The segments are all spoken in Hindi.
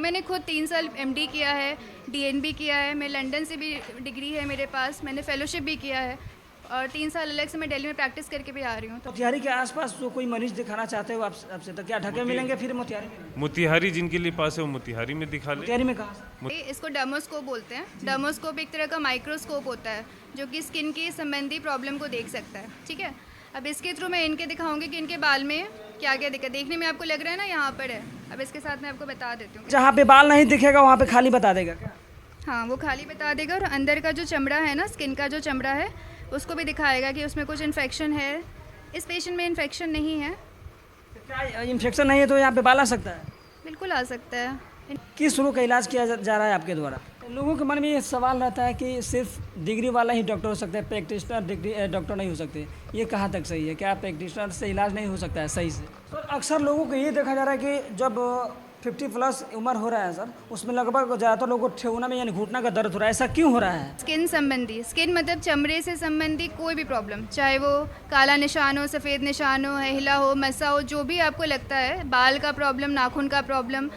मैंने खुद 3 साल एमडी किया है, डीएनबी किया है, मैं लंदन से भी डिग्री है मेरे पास, मैंने फेलोशिप भी किया है और 3 साल अलग से मैं दिल्ली में प्रैक्टिस करके भी आ रही हूँ। तो मोतिहारी के आसपास जो कोई मरीज दिखाना चाहते हो आपसे तो क्या ढके मिलेंगे फिर मोतिहारी में? मोतिहारी जिनके लिए पास है वो मोतिहारी में दिखा ले। मोतिहारी में कहाँ से? इसको डर्मोस्कोप बोलते हैं। डर्मोस्कोप एक तरह का माइक्रोस्कोप होता है जो कि स्किन की संबंधी प्रॉब्लम को देख सकता है। ठीक है, अब इसके थ्रू मैं इनके दिखाऊंगी कि इनके बाल में क्या क्या दिक्कत। देखने में आपको लग रहा है ना यहाँ पर है, अब इसके साथ मैं आपको बता देती हूँ। जहाँ पे बाल नहीं दिखेगा वहाँ पे खाली बता देगा क्या? हाँ, वो खाली बता देगा और अंदर का जो चमड़ा है ना, स्किन का जो चमड़ा है उसको भी दिखाएगा कि उसमें कुछ इन्फेक्शन है। इस पेशेंट में इन्फेक्शन नहीं है। क्या इन्फेक्शन नहीं है तो यहाँ पे बाल आ सकता है? बिल्कुल आ सकता है। किस रोग का इलाज किया जा रहा है आपके द्वारा? लोगों के मन में ये सवाल रहता है कि सिर्फ डिग्री वाला ही डॉक्टर हो सकता है, प्रैक्टिशनर डिग्री डॉक्टर नहीं हो सकते। ये कहाँ तक सही है? क्या प्रैक्टिशनर से इलाज नहीं हो सकता है सही से? सर अक्सर लोगों को ये देखा जा रहा है कि जब 50+ उम्र हो रहा है सर, उसमें लगभग ज़्यादातर लोगों को ठेहुना में यानी घुटना का दर्द हो रहा है। ऐसा क्यों हो रहा है? स्किन संबंधी, स्किन मतलब चमड़े से संबंधी कोई भी प्रॉब्लम, चाहे वो काला निशान हो, सफ़ेद निशान हो, हिला हो, मसा हो, जो भी आपको लगता है, बाल का प्रॉब्लम, नाखून का प्रॉब्लम,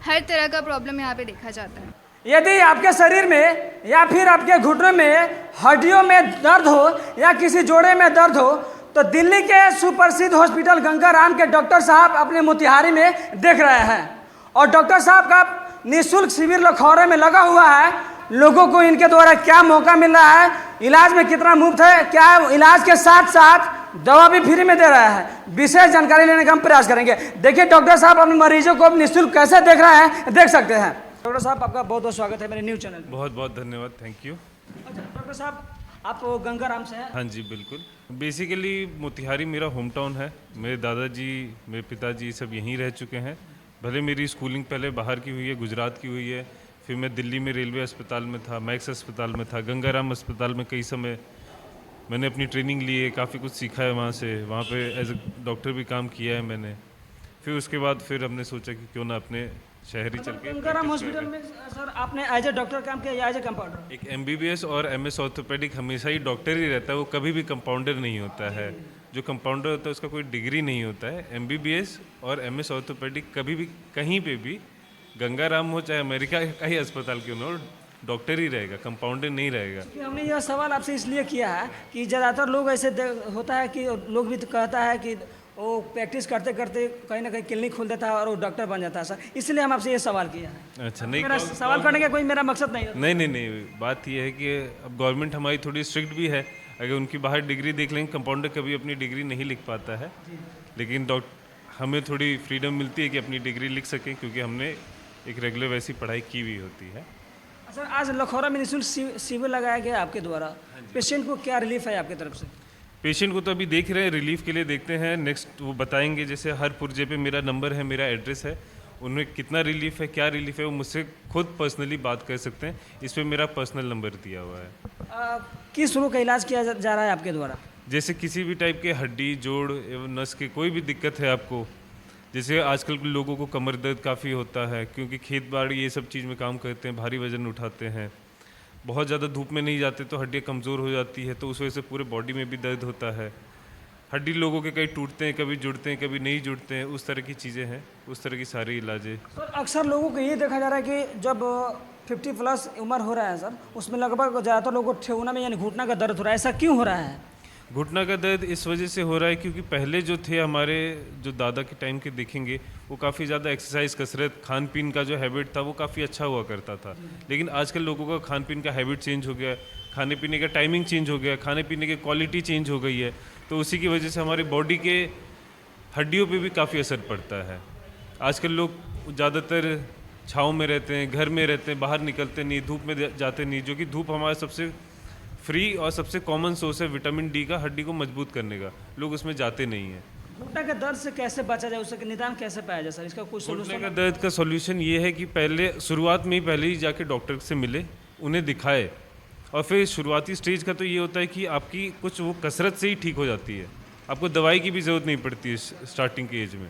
हर तरह का प्रॉब्लम यहाँ पे देखा जाता है। यदि आपके शरीर में या फिर आपके घुटनों में, हड्डियों में दर्द हो या किसी जोड़े में दर्द हो तो दिल्ली के सुप्रसिद्ध हॉस्पिटल गंगाराम के डॉक्टर साहब अपने मोतिहारी में देख रहे हैं और डॉक्टर साहब का निःशुल्क शिविर लखौरे में लगा हुआ है। लोगों को इनके द्वारा क्या मौका मिल रहा है, इलाज में कितना मुफ्त है, क्या इलाज के साथ साथ दवा भी फ्री में दे रहा है, विशेष जानकारी लेने का हम प्रयास करेंगे। देखिए डॉक्टर साहब अपने मरीजों को निःशुल्क कैसे देख रहे हैं, देख सकते हैं। डॉक्टर साहब आपका बहुत बहुत स्वागत है मेरे न्यूज़ चैनल में। बहुत बहुत धन्यवाद, थैंक यू। अच्छा डॉक्टर साहब आप गंगाराम से हैं? हाँ जी बिल्कुल। बेसिकली मोतिहारी मेरा होम टाउन है। मेरे दादाजी, मेरे पिताजी सब यहीं रह चुके हैं। भले मेरी स्कूलिंग पहले बाहर की हुई है, गुजरात की हुई है, फिर मैं दिल्ली में रेलवे अस्पताल में था, मैक्स अस्पताल में था, गंगाराम अस्पताल में कई समय मैंने अपनी ट्रेनिंग ली है, काफ़ी कुछ सीखा है वहाँ से। वहाँ पे एज ए डॉक्टर भी काम किया है मैंने। फिर उसके बाद फिर हमने सोचा कि क्यों ना अपने शहर ही चल के गंगाराम हॉस्पिटल में सर आपने एज ए डॉक्टर काम किया या एज ए कंपाउंडर? एक एमबीबीएस और एमएस ऑर्थोपेडिक हमेशा ही डॉक्टर ही रहता है, वो कभी भी कंपाउंडर नहीं होता है। जो कंपाउंडर होता है उसका कोई डिग्री नहीं होता है। एमबीबीएस और एमएस ऑर्थोपेडिक कभी भी कहीं पे भी, गंगाराम हो चाहे अमेरिका का ही अस्पताल क्यों ना हो, डॉक्टर ही रहेगा, कंपाउंडर नहीं रहेगा। हमने यह सवाल आपसे इसलिए किया है कि ज़्यादातर लोग ऐसे होता है कि लोग भी तो कहता है कि वो प्रैक्टिस करते करते कहीं ना कहीं क्लिनिक खोल देता है और वो डॉक्टर बन जाता है सर, इसलिए हम आपसे ये सवाल किया है। अच्छा, नहीं मेरा सवाल करने का कोई मेरा मकसद नहीं है। नहीं, बात यह है कि अब गवर्नमेंट हमारी थोड़ी स्ट्रिक्ट भी है। अगर उनकी बाहर डिग्री देख लेंगे, कंपाउंडर कभी अपनी डिग्री नहीं लिख पाता है, लेकिन हमें थोड़ी फ्रीडम मिलती है कि अपनी डिग्री लिख सकें, क्योंकि हमने एक रेगुलर वैसी पढ़ाई की हुई होती है। सर आज लखौरा में निःशुल्क शिविर लगाया गया आपके द्वारा, पेशेंट को क्या रिलीफ है आपकी तरफ से? पेशेंट को तो अभी देख रहे हैं, रिलीफ के लिए देखते हैं, नेक्स्ट वो बताएंगे। जैसे हर पुर्जे पे मेरा नंबर है, मेरा एड्रेस है, उनमें कितना रिलीफ है, क्या रिलीफ है, वो मुझसे खुद पर्सनली बात कर सकते हैं। इस पर मेरा पर्सनल नंबर दिया हुआ है। किस रोग का इलाज किया जा रहा है आपके द्वारा? जैसे किसी भी टाइप के हड्डी, जोड़ एवं नस के कोई भी दिक्कत है आपको, जैसे आजकल के लोगों को कमर दर्द काफ़ी होता है क्योंकि खेत बाड़ी ये सब चीज़ में काम करते हैं, भारी वजन उठाते हैं, बहुत ज़्यादा धूप में नहीं जाते तो हड्डियाँ कमज़ोर हो जाती है, तो उस वजह से पूरे बॉडी में भी दर्द होता है। हड्डी लोगों के कई टूटते हैं, कभी जुड़ते हैं, कभी नहीं जुड़ते हैं, उस तरह की चीज़ें हैं, उस तरह की सारी इलाज है। सर अक्सर लोगों को ये देखा जा रहा है कि जब 50+ उम्र हो रहा है सर, उसमें लगभग ज़्यादातर लोगों को ठेहुना में यानी घुटना का दर्द हो रहा है। ऐसा क्यों हो रहा है? घुटना का दर्द इस वजह से हो रहा है क्योंकि पहले जो थे हमारे जो दादा के टाइम के देखेंगे, वो काफ़ी ज़्यादा एक्सरसाइज, कसरत, खान पीन का जो हैबिट था वो काफ़ी अच्छा हुआ करता था। लेकिन आजकल लोगों का खान पीन का हैबिट चेंज हो गया, खाने पीने का टाइमिंग चेंज हो गया, खाने पीने की क्वालिटी चेंज हो गई है, तो उसी की वजह से हमारी बॉडी के हड्डियों पे भी काफ़ी असर पड़ता है। आजकल लोग ज़्यादातर छाँव में रहते हैं, घर में रहते हैं, बाहर निकलते नहीं, धूप में जाते नहीं, जो कि धूप हमारा सबसे फ्री और सबसे कॉमन सोर्स है विटामिन डी का, हड्डी को मजबूत करने का। लोग उसमें जाते नहीं हैं। घुटना के दर्द से कैसे बचा जाए, उसका निदान कैसे पाया जाए सर? इसका कोई घुटने सोल्यूशन? का दर्द का सॉल्यूशन ये है कि पहले शुरुआत में ही पहले ही जाके डॉक्टर से मिले, उन्हें दिखाए, और फिर शुरुआती स्टेज का तो ये होता है कि आपकी कुछ वो कसरत से ही ठीक हो जाती है, आपको दवाई की भी ज़रूरत नहीं पड़ती है स्टार्टिंग के एज में।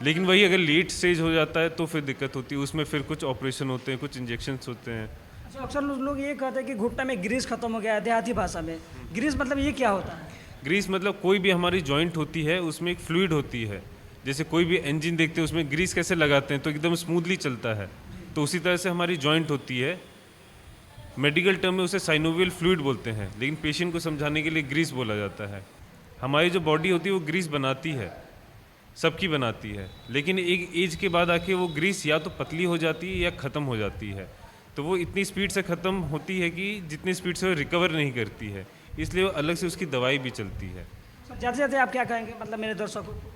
लेकिन वही अगर लेट स्टेज हो जाता है तो फिर दिक्कत होती है, उसमें फिर कुछ ऑपरेशन होते हैं, कुछ इंजेक्शंस होते हैं। अच्छा, अक्सर लोग ये कहते हैं कि घुटना में ग्रीस खत्म हो गया है, देहाती भाषा में। ग्रीस मतलब ये क्या होता है? ग्रीस मतलब कोई भी हमारी जॉइंट होती है उसमें एक फ्लूइड होती है जैसे कोई भी इंजन देखते हैं उसमें ग्रीस कैसे लगाते हैं तो एकदम स्मूथली चलता है, तो उसी तरह से हमारी जॉइंट होती है। मेडिकल टर्म में उसे साइनोवियल फ्लूइड बोलते हैं, लेकिन पेशेंट को समझाने के लिए ग्रीस बोला जाता है। हमारी जो बॉडी होती है वो ग्रीस बनाती है, सबकी बनाती है, लेकिन एक एज के बाद आके वो ग्रीस या तो पतली हो जाती है या ख़त्म हो जाती है। तो वो इतनी स्पीड से ख़त्म होती है कि जितनी स्पीड से वो रिकवर नहीं करती है, इसलिए वो अलग से उसकी दवाई भी चलती है। जाते जाते आप क्या कहेंगे, मतलब मेरे दर्शकों को?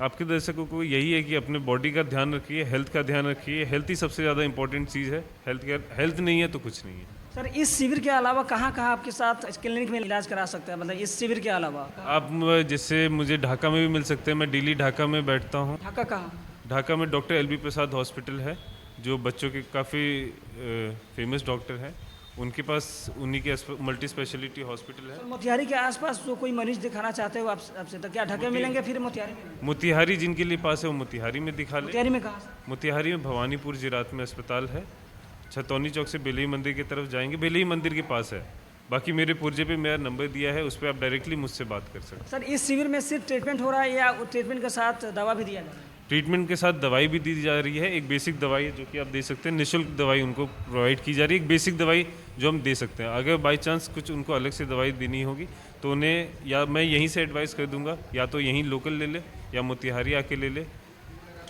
आपके दर्शकों को यही है कि अपने बॉडी का ध्यान रखिए, हेल्थ का ध्यान रखिए। हेल्थ ही सबसे ज़्यादा इंपॉर्टेंट चीज़ है। हेल्थ नहीं है तो कुछ नहीं है। सर, इस शिविर के अलावा कहाँ कहाँ आपके साथ क्लिनिक में इलाज करा सकते हैं, मतलब इस शिविर के अलावा? आप जैसे मुझे ढाका में भी मिल सकते हैं, मैं डेली ढाका में बैठता हूँ। ढाका कहाँ? ढाका में डॉक्टर LB प्रसाद हॉस्पिटल है, जो बच्चों के काफ़ी फेमस डॉक्टर हैं। उनके पास उन्हीं के मल्टी स्पेशलिटी हॉस्पिटल है। मोतिहारी के आसपास जो कोई मरीज दिखाना चाहते हो आपसे, तो क्या ढाका में मिलेंगे फिर मोतिहारी में? मोतिहारी जिनके लिए पास है वो मोतिहारी में दिखा ले। मोतिहारी में कहाँ? मोतिहारी में भवानीपुर जिरात में अस्पताल है। छतौनी चौक से बेलई मंदिर की तरफ जाएंगे, बेलई मंदिर के पास है। बाकी मेरे पुर्जे पे मेरा नंबर दिया है, उस पर आप डायरेक्टली मुझसे बात कर सकते हैं। सर, इस शिविर में सिर्फ ट्रीटमेंट हो रहा है या ट्रीटमेंट के साथ दवा भी दिया जा रहा है? ट्रीटमेंट के साथ दवाई भी दी जा रही है। एक बेसिक दवाई है जो कि आप दे सकते हैं, निःशुल्क दवाई उनको प्रोवाइड की जा रही है। एक बेसिक दवाई जो हम दे सकते हैं। अगर बाई चांस कुछ उनको अलग से दवाई देनी होगी तो उन्हें या मैं यहीं से एडवाइस कर दूंगा, या तो यहीं लोकल ले ले या मोतिहारी आके ले ले।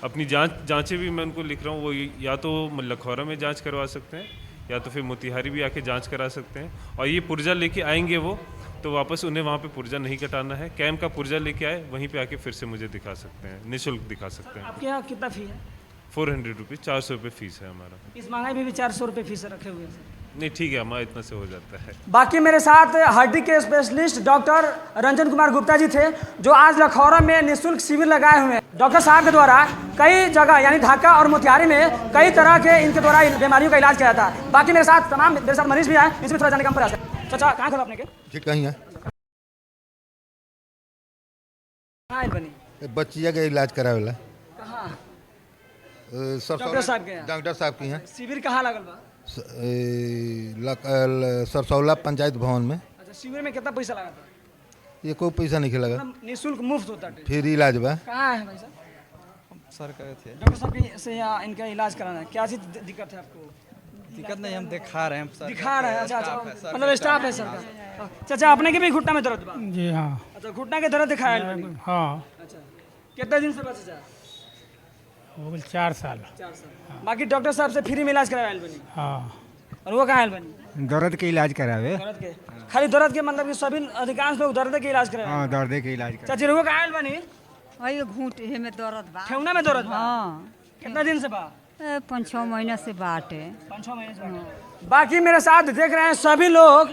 अपनी जांचें भी मैं उनको लिख रहा हूँ, वो या तो लखौरा में जांच करवा सकते हैं या तो फिर मोतिहारी भी आके जांच करा सकते हैं। और ये पुर्जा लेके आएंगे वो, तो वापस उन्हें वहाँ पे पुर्जा नहीं कटाना है। कैम्प का पुर्जा लेके आए, वहीं पे आके फिर से मुझे दिखा सकते हैं, निःशुल्क दिखा सकते हैं। आपके यहाँ कितना फी है? 400 रुपीज़, 400 रुपये फीस है हमारा। इस महंगाई में भी 400 रुपये फीस रखे हुए हैं। नहीं ठीक है, हमारा इतना से हो जाता है। बाकी मेरे साथ हड्डी के स्पेशलिस्ट डॉक्टर रंजन कुमार गुप्ता जी थे, जो आज लखौरा में निःशुल्क शिविर लगाए हुए हैं। डॉक्टर साहब के द्वारा कई जगह यानी ढाका और मोतिहारी में कई तरह के इनके द्वारा बीमारियों का इलाज किया जाता है। बाकी मेरे साथ मरीज भी आए, इसमें थोड़ा जाने का हम प्रयास करें। चाचा, कहाँ खोला आपने के? ठीक कहीं है, कहाँ बनी? बच्चिया का इलाज करावेला। कहाँ? डॉक्टर साहब के यहाँ? डॉक्टर साहब की हैं। शिविर कहाँ लगल बा? सरसौला पंचायत भवन में। अच्छा, शिविर में कितना पैसा लगा था? ये कोई पैसा नहीं लगा, निःशुल्क मुफ्त होता है। फिर इलाज बा। कहाँ है भाई साहब? सर कहे थे डॉक्टर साहब से यहाँ इनका इलाज कराना है। क्या चीज दिक्कत है आपको? दिक्कत नहीं, हम दिखा रहे हैं सर। दिखा रहे हैं? अच्छा स्टाफ है, अच्छा, सर मतलब स्टाफ है सर का। चाचा, आपने के भी घुटना में दर्द बा? जी हाँ। अच्छा, घुटना के दर्द दिखाया है मैंने। हाँ, अच्छा, कितने दिन से बा चाचा? हो गए 4 साल। 4 साल। बाकी डॉक्टर साहब से फ्री में इलाज कराया है बनी। हाँ, और वो कहाँ है बनी? दर्द के इलाज करावे। दर्द के? खाली दर्द के, मतलब कि सभी अधिकांश लोग दर्द के इलाज कराए। हाँ, दर्द के इलाज करावे। चाची, वो कहाँ है बनी? वही घूंटे में दर्द बा। ठेवना में दर्द बा? हाँ, कितना दिन से बा? 5-6 महीना से बाटे। 5-6 महीने से। बाकी मेरे साथ देख रहे हैं सभी लोग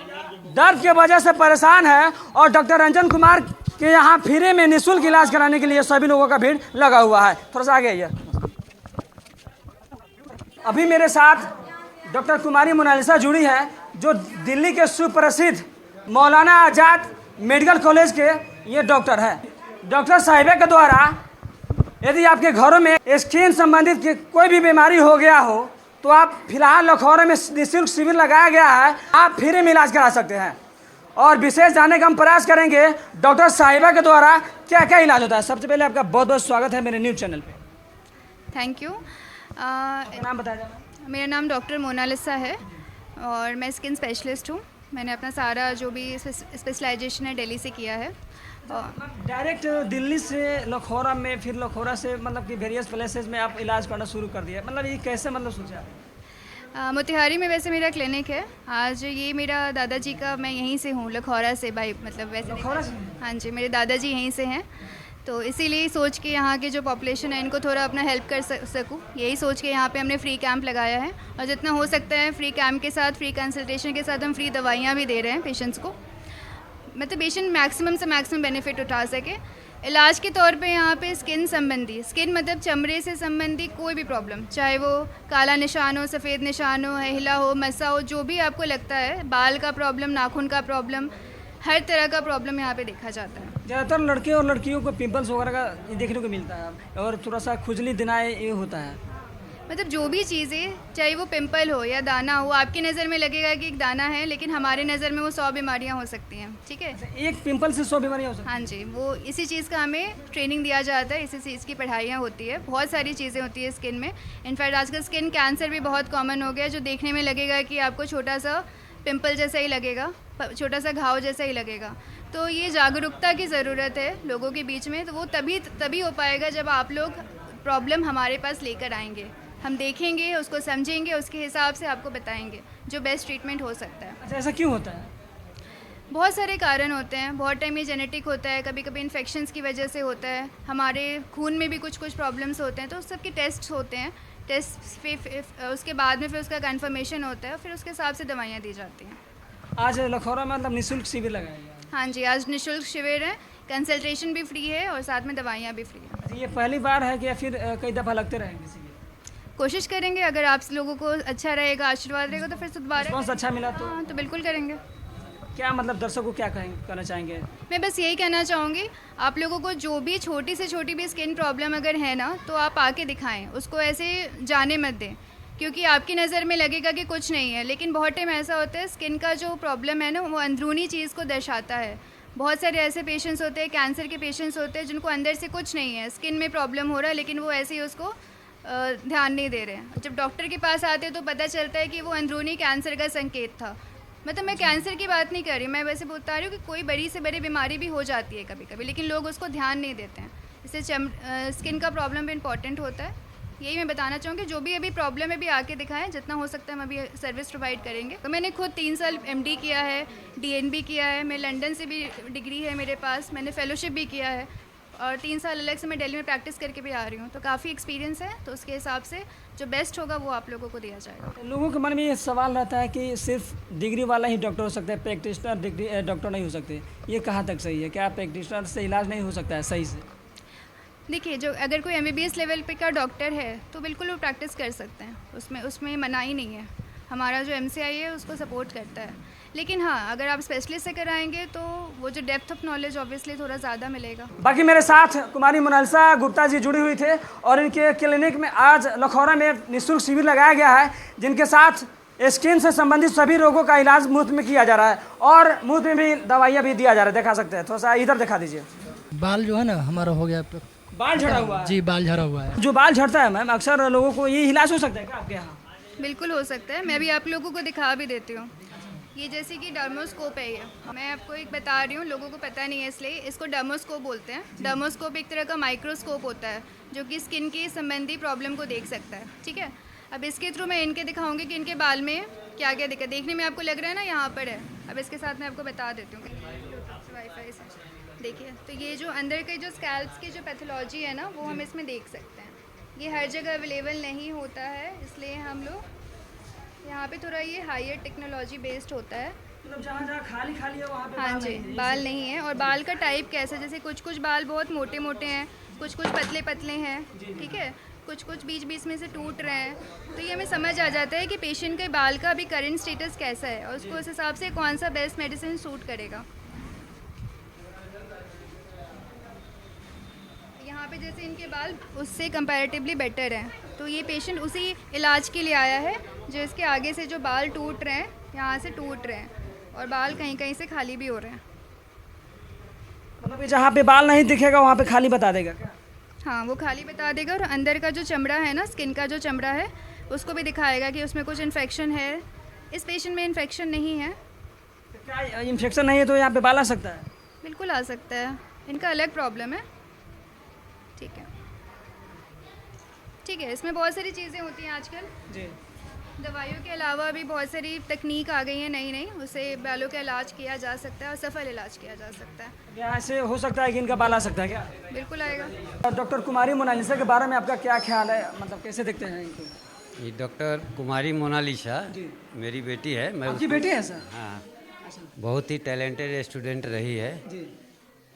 दर्द के वजह से परेशान है, और डॉक्टर रंजन कुमार के यहाँ फ्री में निःशुल्क इलाज कराने के लिए सभी लोगों का भीड़ लगा हुआ है। थोड़ा सा आगे आइए। अभी मेरे साथ डॉक्टर कुमारी मोनालिसा जुड़ी है, जो दिल्ली के सुप्रसिद्ध मौलाना आज़ाद मेडिकल कॉलेज के ये डॉक्टर है। डॉक्टर साहिबा के द्वारा यदि आपके घरों में स्किन संबंधित कोई भी बीमारी हो गया हो, तो आप फिलहाल लखौरा में निःशुल्क शिविर लगाया गया है, आप फ्री में इलाज करा सकते हैं। और विशेष जानने का हम प्रयास करेंगे डॉक्टर साहिबा के द्वारा क्या क्या इलाज होता है। सबसे पहले आपका बहुत बहुत स्वागत है मेरे न्यूज़ चैनल पे। Thank you. नाम बताया? मेरा नाम डॉक्टर मोनालिसा है और मैं स्किन स्पेशलिस्ट हूँ। मैंने अपना सारा जो भी स्पेशलाइजेशन है दिल्ली से किया है। डायरेक्ट दिल्ली से लखौरा में, फिर लखौरा से मतलब कि वेरियस प्लेसेस में आप इलाज करना शुरू कर दिया, मतलब ये कैसे मतलब सोचा? मोतिहारी में वैसे मेरा क्लिनिक है। आज ये मेरा दादाजी का, मैं यहीं से हूँ, लखौरा से भाई, मतलब वैसे लखौरा से? हाँ जी, मेरे दादाजी यहीं से हैं, तो इसीलिए सोच के यहाँ के जो पॉपुलेशन है इनको थोड़ा अपना हेल्प कर सकूँ, यही सोच के यहाँ पे हमने फ्री कैंप लगाया है। और जितना हो सकता है फ्री कैंप के साथ, फ्री कंसल्टेशन के साथ हम फ्री दवाइयाँ भी दे रहे हैं पेशेंट्स को, मतलब पेशेंट मैक्सिमम से मैक्सिमम बेनिफिट उठा सके। इलाज के तौर पे यहाँ पे स्किन संबंधी, स्किन मतलब चमड़े से संबंधी कोई भी प्रॉब्लम, चाहे वो काला निशान हो, सफ़ेद निशान हो, हिला हो, मसा हो, जो भी आपको लगता है, बाल का प्रॉब्लम, नाखून का प्रॉब्लम, हर तरह का प्रॉब्लम यहाँ पे देखा जाता है। ज़्यादातर लड़के और लड़कियों को पिंपल्स वगैरह का देखने को मिलता है, और थोड़ा सा खुजली दिनाए ये होता है। मतलब जो भी चीज़ें, चाहे वो पिंपल हो या दाना हो, आपकी नज़र में लगेगा कि एक दाना है, लेकिन हमारे नज़र में वो 100 बीमारियां हो सकती हैं, ठीक है। एक पिंपल से 100 बीमारियाँ हो सकती हाँ जी, वो इसी चीज़ का हमें ट्रेनिंग दिया जाता है, इसी चीज़ की पढ़ाइयाँ होती है, बहुत सारी चीज़ें होती है स्किन में। इनफैक्ट आजकल स्किन कैंसर भी बहुत कॉमन हो गया है, जो देखने में लगेगा कि आपको छोटा सा पिंपल जैसा ही लगेगा, छोटा सा घाव जैसा ही लगेगा। तो ये जागरूकता की ज़रूरत है लोगों के बीच में, तो वो तभी हो पाएगा जब आप लोग प्रॉब्लम हमारे पास लेकर आएंगे, हम देखेंगे, उसको समझेंगे, उसके हिसाब से आपको बताएंगे जो बेस्ट ट्रीटमेंट हो सकता है। अच्छा, ऐसा क्यों होता है? बहुत सारे कारण होते हैं, बहुत टाइम ये जेनेटिक होता है, कभी कभी इन्फेक्शंस की वजह से होता है, हमारे खून में भी कुछ प्रॉब्लम्स होते हैं, तो उस सब के टेस्ट होते हैं। टेस्ट फिर उसके बाद में फिर उसका कन्फर्मेशन होता है, फिर उसके हिसाब से दवाइयाँ दी जाती हैं। आज लखौरा में मतलब निःशुल्क शिविर लगाया गया है। हाँ जी, आज निःशुल्क शिविर है, कंसल्टेशन भी फ्री है और साथ में दवाइयाँ भी फ्री हैं। अच्छा, ये पहली बार है कि या फिर कई दफ़ा लगते रहेंगे शिविर? कोशिश करेंगे, अगर आप लोगों को अच्छा रहेगा, आशीर्वाद रहेगा, तो फिर से दोबारा रिस्पॉन्स अच्छा मिला तो हाँ, तो बिल्कुल करेंगे। क्या मतलब दर्शकों को क्या कहना चाहेंगे? मैं बस यही कहना चाहूँगी, आप लोगों को जो भी छोटी से छोटी भी स्किन प्रॉब्लम अगर है ना, तो आप आके दिखाएं, उसको ऐसे जाने मत दें, क्योंकि आपकी नज़र में लगेगा कि कुछ नहीं है, लेकिन बहुत टाइम ऐसा होता है स्किन का जो प्रॉब्लम है ना, वो अंदरूनी चीज़ को दर्शाता है। बहुत सारे ऐसे पेशेंट्स होते हैं, कैंसर के पेशेंट्स होते हैं, जिनको अंदर से कुछ नहीं है, स्किन में प्रॉब्लम हो रहा है, लेकिन वो ऐसे ही उसको ध्यान नहीं दे रहे हैं। जब डॉक्टर के पास आते हैं तो पता चलता है कि वो अंदरूनी कैंसर का संकेत था। मतलब मैं कैंसर की बात नहीं कर रही, मैं वैसे बता रही हूँ कि कोई बड़ी से बड़ी बीमारी भी हो जाती है कभी कभी, लेकिन लोग उसको ध्यान नहीं देते हैं। इससे स्किन का प्रॉब्लम भी इम्पॉर्टेंट होता है। यही मैं बताना चाहूँगी, जो भी अभी प्रॉब्लम है भी आके दिखाएं, जितना हो सकता है हम अभी सर्विस प्रोवाइड करेंगे। तो मैंने खुद 3 साल MD किया है, DNB किया है, मैं लंदन से भी डिग्री है मेरे पास, मैंने फेलोशिप भी किया है, और 3 साल अलग से मैं दिल्ली में प्रैक्टिस करके भी आ रही हूँ, तो काफ़ी एक्सपीरियंस है। तो उसके हिसाब से जो बेस्ट होगा वो आप लोगों को दिया जाएगा। लोगों के मन में ये सवाल रहता है कि सिर्फ डिग्री वाला ही डॉक्टर हो सकता है, प्रैक्टिशनर डिग्री डॉक्टर नहीं हो सकते। ये कहाँ तक सही है? क्या प्रैक्टिशनर से इलाज नहीं हो सकता है सही से? देखिए, जो अगर कोई MBBS लेवल पे का डॉक्टर है तो बिल्कुल वो प्रैक्टिस कर सकते हैं, उसमें मनाही नहीं है। हमारा जो MCI है उसको सपोर्ट करता है, लेकिन हाँ, अगर आप स्पेशलिस्ट से कराएंगे तो वो जो डेप्थ ऑफ नॉलेज ऑब्वियसली थोड़ा ज़्यादा मिलेगा। बाकी मेरे साथ कुमारी मोनालिसा गुप्ता जी जुड़ी हुई थे और इनके क्लिनिक में आज लखौरा में निःशुल्क शिविर लगाया गया है, जिनके साथ स्किन से संबंधित सभी रोगों का इलाज मुफ्त में किया जा रहा है और मुफ्त में भी दवाइयाँ भी दिया जा रहा है। दिखा सकते हैं, थोड़ा सा इधर दिखा दीजिए। बाल जो है ना हमारा हो गया, बाल झड़ा हुआ है? जी, बाल झड़ा हुआ है। जो बाल झड़ता है मैम, अक्सर लोगों को ये इलाज हो सकता है क्या आपके यहाँ? बिल्कुल हो सकता है, मैं भी आप लोगों को दिखा भी देती हूँ। ये जैसे कि डर्मोस्कोप है, ये मैं आपको एक बता रही हूँ, लोगों को पता नहीं है इसलिए इसको डर्मोस्कोप बोलते हैं। डर्मोस्कोप एक तरह का माइक्रोस्कोप होता है जो कि स्किन की संबंधी प्रॉब्लम को देख सकता है, ठीक है। अब इसके थ्रू मैं इनके दिखाऊंगी कि इनके बाल में क्या क्या दिक्कत, देखने में आपको लग रहा है ना यहाँ पर है। अब इसके साथ मैं आपको बता देती हूँ वाईफाई से। देखिए, तो ये जो अंदर के जो स्कैल्प्स की जो पैथोलॉजी है ना, वो हम इसमें देख सकते हैं। ये हर जगह अवेलेबल नहीं होता है, इसलिए हम लोग यहाँ पे थोड़ा ये हायर टेक्नोलॉजी बेस्ड होता है। मतलब जहाँ जहाँ खाली खाली है वहाँ पे हाँ बाल जी, नहीं है। बाल नहीं है। और बाल का टाइप कैसा, जैसे कुछ कुछ बाल बहुत मोटे मोटे हैं, कुछ कुछ पतले पतले हैं, ठीक है, कुछ कुछ बीच बीच में से टूट रहे हैं। तो ये हमें समझ आ जाता है कि पेशेंट के बाल का अभी करंट स्टेटस कैसा है और उसको उस हिसाब से कौन सा बेस्ट मेडिसिन सूट करेगा। यहाँ पे जैसे इनके बाल उससे कंपैरेटिवली बेटर हैं, तो ये पेशेंट उसी इलाज के लिए आया है। जो इसके आगे से जो बाल टूट रहे हैं, यहाँ से टूट रहे हैं और बाल कहीं कहीं से खाली भी हो रहे हैं। मतलब जहाँ पे बाल नहीं दिखेगा वहाँ पे खाली बता देगा क्या? हाँ, वो खाली बता देगा। और अंदर का जो चमड़ा है ना, स्किन का जो चमड़ा है, उसको भी दिखाएगा कि उसमें कुछ इन्फेक्शन है। इस पेशेंट में इन्फेक्शन नहीं है। क्या इन्फेक्शन नहीं है तो यहाँ पे बाल आ सकता है? बिल्कुल आ सकता है, इनका अलग प्रॉब्लम है, ठीक है। ठीक है, इसमें बहुत सारी चीज़ें होती हैं आजकल जी। दवाइयों के अलावा भी बहुत सारी तकनीक आ गई है नई नई, उससे बालों का इलाज किया जा सकता है और सफल इलाज किया जा सकता है। यहाँ से हो सकता है कि इनका बाल आ सकता है क्या? बिल्कुल आएगा। और डॉक्टर कुमारी मोनालिसा के बारे में आपका क्या ख्याल है, मतलब कैसे देखते हैं इनको? ये डॉक्टर कुमारी मोनालिसा मेरी बेटी है। मैं आपकी बेटी है सर? हाँ, बहुत ही टैलेंटेड स्टूडेंट रही है। जी।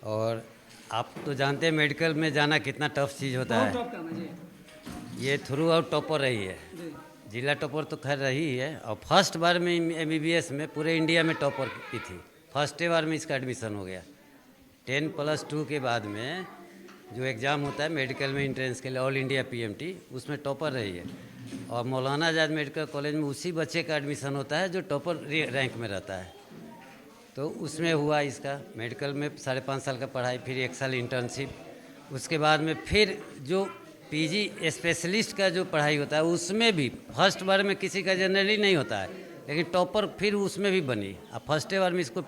और आप तो जानते हैं मेडिकल में जाना कितना टफ चीज़ होता है। टॉप काम है जी। ये थ्रू आउट टॉपर रही है, जिला टॉपर तो खैर रही है, और फर्स्ट बार में MBBS में पूरे इंडिया में टॉपर की थी। फर्स्ट बार में इसका एडमिशन हो गया। 10+2 के बाद में जो एग्ज़ाम होता है मेडिकल में एंट्रेंस के लिए, ऑल इंडिया PMT, उसमें टॉपर रही है। और मौलाना आज़ाद मेडिकल कॉलेज में उसी बच्चे का एडमिशन होता है जो टॉपर रैंक में रहता है। तो उसमें हुआ इसका मेडिकल में 5.5 साल का पढ़ाई, फिर 1 साल इंटर्नशिप, उसके बाद में फिर जो पीजी स्पेशलिस्ट का जो पढ़ाई होता है उसमें भी फर्स्ट बार में किसी का जनरली नहीं होता है, लेकिन टॉपर फिर उसमें भी बनी। अब फर्स्ट बार में इसको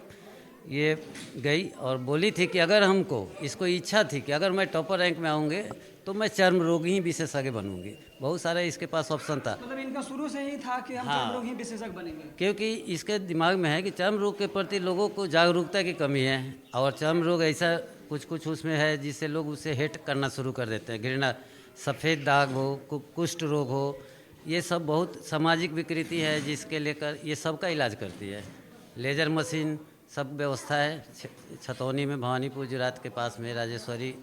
ये गई और बोली थी कि अगर हमको इसको इच्छा थी कि अगर मैं टॉपर रैंक में आऊँगे तो मैं चर्म रोग ही विशेषज्ञ बनूंगी। बहुत सारा इसके पास ऑप्शन था, मतलब इनका शुरू से ही था कि हम चर्म रोग ही विशेषज्ञ बनेंगे, क्योंकि इसके दिमाग में है कि चर्म रोग के प्रति लोगों को जागरूकता की कमी है और चर्म रोग ऐसा कुछ उसमें है जिससे लोग उसे हेट करना शुरू कर देते हैं, घृणा, सफ़ेद दाग हो, कुष्ठ रोग हो, ये सब बहुत सामाजिक विकृति है जिसके लेकर ये सब का इलाज करती है। लेजर मशीन सब व्यवस्था है। छतौनी में भवानीपुर गुजरात के पास में राजेश्वरी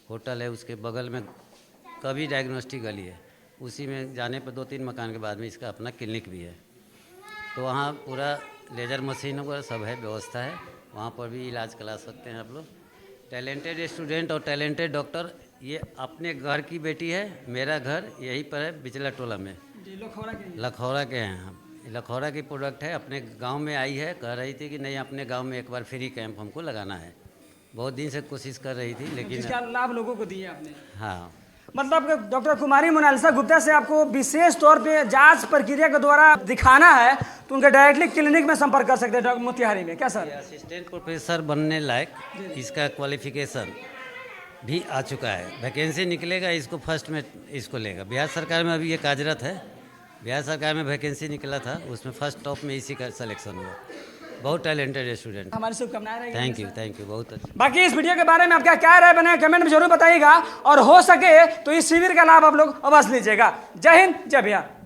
होटल है, उसके बगल में कवि डायग्नोस्टिक गली है, उसी में जाने पर 2-3 मकान के बाद में इसका अपना क्लिनिक भी है। तो वहाँ पूरा लेजर मशीन वगैरह सब है, व्यवस्था है, वहाँ पर भी इलाज करा सकते हैं आप लोग। टैलेंटेड स्टूडेंट और टैलेंटेड डॉक्टर, ये अपने घर की बेटी है, मेरा घर यहीं पर है बिचला टोला में, लखौरा के हैं हम। लखौरा की प्रोडक्ट है, अपने गांव में आई है, कह रही थी कि नहीं अपने गांव में एक बार फ्री कैंप हमको लगाना है। बहुत दिन से कोशिश कर रही थी लेकिन इसका लाभ लोगों को दिए आपने। हाँ, मतलब डॉक्टर कुमारी मोनालिसा गुप्ता से आपको विशेष तौर पे जांच प्रक्रिया के द्वारा दिखाना है तो उनके डायरेक्टली क्लिनिक में संपर्क कर सकते हैं मोतिहारी में। क्या सर? असिस्टेंट प्रोफेसर बनने लायक इसका क्वालिफिकेशन भी आ चुका है, वैकेंसी निकलेगा, इसको फर्स्ट में इसको लेगा। बिहार सरकार में अभी ये कार्यरत है, बिहार सरकार में वैकेंसी निकला था, उसमें फर्स्ट टॉप में इसी का सिलेक्शन हुआ। बहुत टैलेंटेड स्टूडेंट। हमारी शुभकामनाएं रहेंगी। थैंक यू बहुत अच्छा। बाकी इस वीडियो के बारे में आपका क्या राय बने कमेंट में जरूर बताइएगा और हो सके तो इस शिविर का लाभ आप लोग अवश्य लीजिएगा। जय हिंद, जय बिहार।